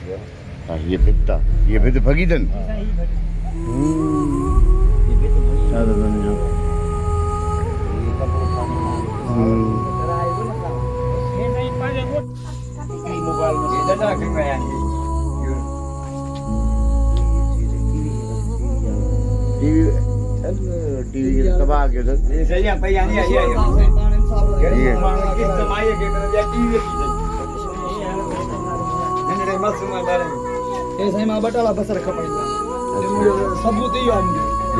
हाँ ये भित्ता ये भित भगीदन टीवी तबाह के सर ये सही है भैया नहीं आई ये किस कमाई के मेरा टीवी की ने मस्त में बारे ए सही में बटाला बसर खपाइला सबूत ही हम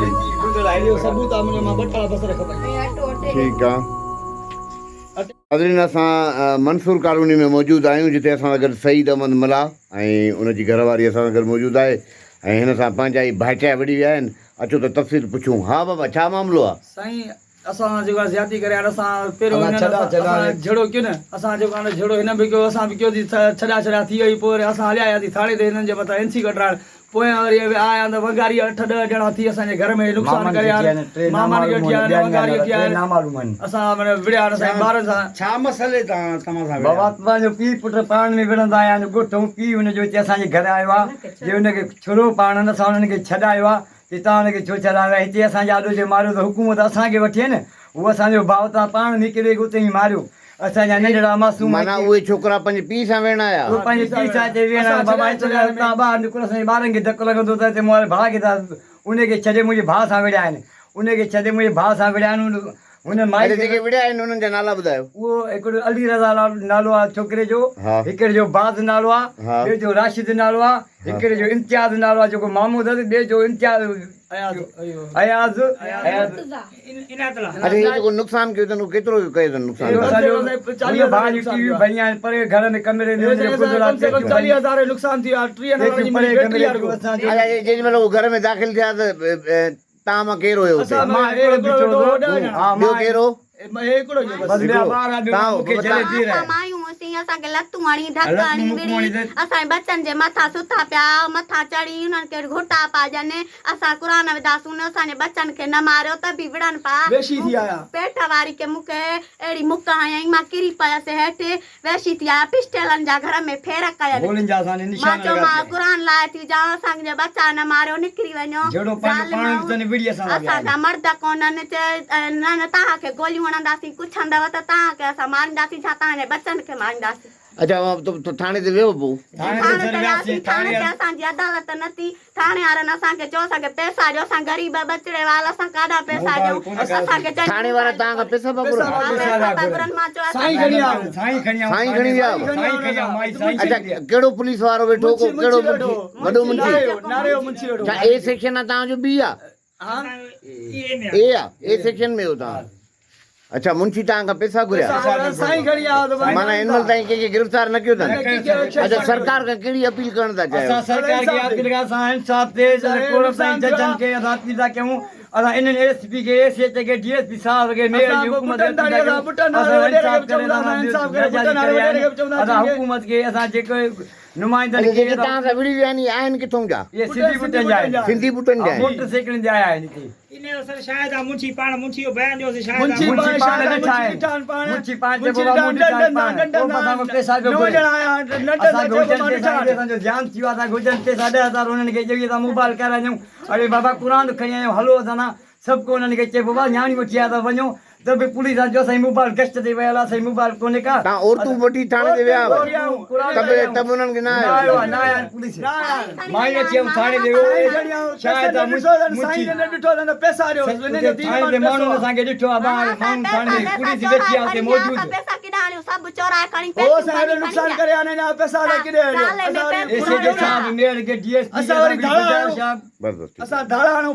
ये गुजर आई सबूत हमने में बटाला बसर खपाइला ठीक है नाज़रीन असां मंसूर कॉलोनी में मौजूदु आहियूं जिते असां गॾु सईद अहमद मला ऐं उनजी घरवारी असां सां गॾु मौजूदु आहे ऐं हिन सां पंहिंजा ई भाइटिया विड़ी विया आहिनि अचो त तफ़सील पुछूं हा बाबा छा मामिलो आहे साईं असां जेको ज्यादती करे असां पहिरियों हिन झड़ो कयो न असां जेको हाणे झड़ो हिन बि कयो असां बि कयो थी छॾा थी वई पोइ असां हलिया आयासीं थाणे ते हिननि जे मथां एनसी कढाइण पोइ वरी आया त वगारी 8-10 ॼणा थी असांजे घर में नुक़सान करे मामानि खे वठी आया वगारी वठी आया असां माना विड़िया असांजे ॿारनि सां छा मसले तव्हां सां बाबा तव्हांजो पीउ पुटु पाण में विढ़ंदा आया आहिनि ॻोठ ऐं पीउ हुनजो हिते असांजे घर आयो आहे जे हुनखे छुरो पाण असां हुननि खे छॾायो आहे की तव्हां हुनखे छो छॾायो आहे हिते असांजे आॾो जे मारियो त हुकूमत असांखे वठी आहे न उहो असांजो भाउ तव्हां पाण निकिरे उते ई मारियो असांजा नंढड़ा मासूम माना उहे छोकिरा पंहिंजे पीउ सां वेहण आया उहे पंहिंजे पीउ सां हिते वेहणा बाबा तव्हां ॿाहिरि निकिरो असांजे ॿारनि खे धकु लॻंदो त हिते मुंहिंजे भाउ खे त उनखे छॾे मुंहिंजे भाउ सां विड़िया आहिनि उनखे छॾे मुंहिंजे भाउ सां विड़िया आहिनि हुन माई जेके विड़िया आहिनि उन्हनि जा नाला ॿुधायो उहो हिकिड़ो अली रज़ा नालो आहे छोकिरे जो हिकिड़े जो बाज़ नालो आहे ॿिए जो राशिद नालो आहे हिकिड़े जो इम्तियाज़ नालो आहे जेको मामूद आहे ॿिए जो इम्तियाज़ अयाज़ अरे ये जेको नुक़सान कयो अथनि केतिरो कयो अथनि नुक़सान भाॼी टीवियूं भरियूं आहिनि परे घर में कमरे में 40,000 नुक़सान थी वियो आहे जेॾी महिल उहो घर में दाख़िल थिया त तव्हां मां केरु हुयो हुते ॿियो केरु असांखे लतूं हणी धक हणी विड़ी असांजे बच्चनि जे मथां सुथा पिया मथां चढ़ी हुननि खे घुटा पिया ॾियनि असां क़ुर विधासीं असांजे बच्चनि खे न मारियो त बि विढ़नि पिया पेट वारी खे मूंखे अहिड़ी मुक हयईं मां किरी पियसि हेठि वैशी थी आया पिस्टलनि जा घर में फेर कयनि मां चयो मां क़ुर लाइ थी जाओ असांजे बच्चा न मारियो निकिरी वञो असांजा मर्द कोन्हनि न तव्हांखे गोलियूं हणंदासीं कुझु हंदव त तव्हांखे असां मारींदासीं छा तव्हांजे बच्चनि खे मारींदासीं अच्छा थाणे ते वियो पोइ थाणे ते असांजी अदालत न थी थाणे वारनि असांखे चयो असांखे पैसा ॾियो असां ग़रीब बचड़े वारा असां काॾा पैसा ॾियूं असांखे थाणे वारा तव्हांखां पैसा साईं खणी विया अच्छा कहिड़ो पुलिस वारो वेठो कहिड़ो वॾो मुंशी छा ए सेक्शन आहे तव्हांजो बी आहे ए आहे ए सेक्शन में हो तव्हां अच्छा मुंशी तव्हां खां पैसा घुरिया माना हिन महिल ताईं कंहिंखे गिरफ़्तार न कयो अथनि अच्छा सरकार खां कहिड़ी अपील करण था चाहियो सरकार खे अपील करण सां इंसाफ़ थिए कोर्ट साईं जजनि खे असां अपील था कयूं असां इन्हनि एसपी खे एसीएच खे डीएसपी साहब खे मेयर जी हुकूमत खे असां जेके नुमाइंदनि खे तव्हां सां विड़ी विया आहिनि आहिनि किथां जा सिंधी बुटनि जा आहिनि सिंधी बुटनि जा मोटर साइकिलनि जा आया आहिनि हिते शायद मुंशी पाण मुंशी जो बयान ॾियोसीं शायद मुंशी पाण ॾिठा आहिनि मुंशी पाण जे बाबा मुंडी पैसा जो असांजो ध्यानु थी वियो आहे असां गुजरनि पैसा 10,000 हुननि खे चई असां मोबाइल करायूं अरे बाबा क़ुर खणी आहियूं हलो असां सभु को हुननि खे चए बाबा न्याणी वठी आया त वञो त बि पुलिस जो असांजी मोबाइल गश्त ते वियल आहे असांजी मोबाइल कोन्हे का तव्हां औरतूं वठी थाणे ते विया तब उन्हनि खे न आयो न आया पुलिस माई अची थाणे ते शायद पैसा ॾियो थाणे ते माण्हुनि असांखे ॾिठो आहे ॿाहिरि माण्हू थाणे ते पुलिस वेठी आहे हुते मौजूद सभु चोराए खणी नुक़सान करे आने पैसा एसीएच साहब मेयर के डीएसपी असां धाड़ा हणूं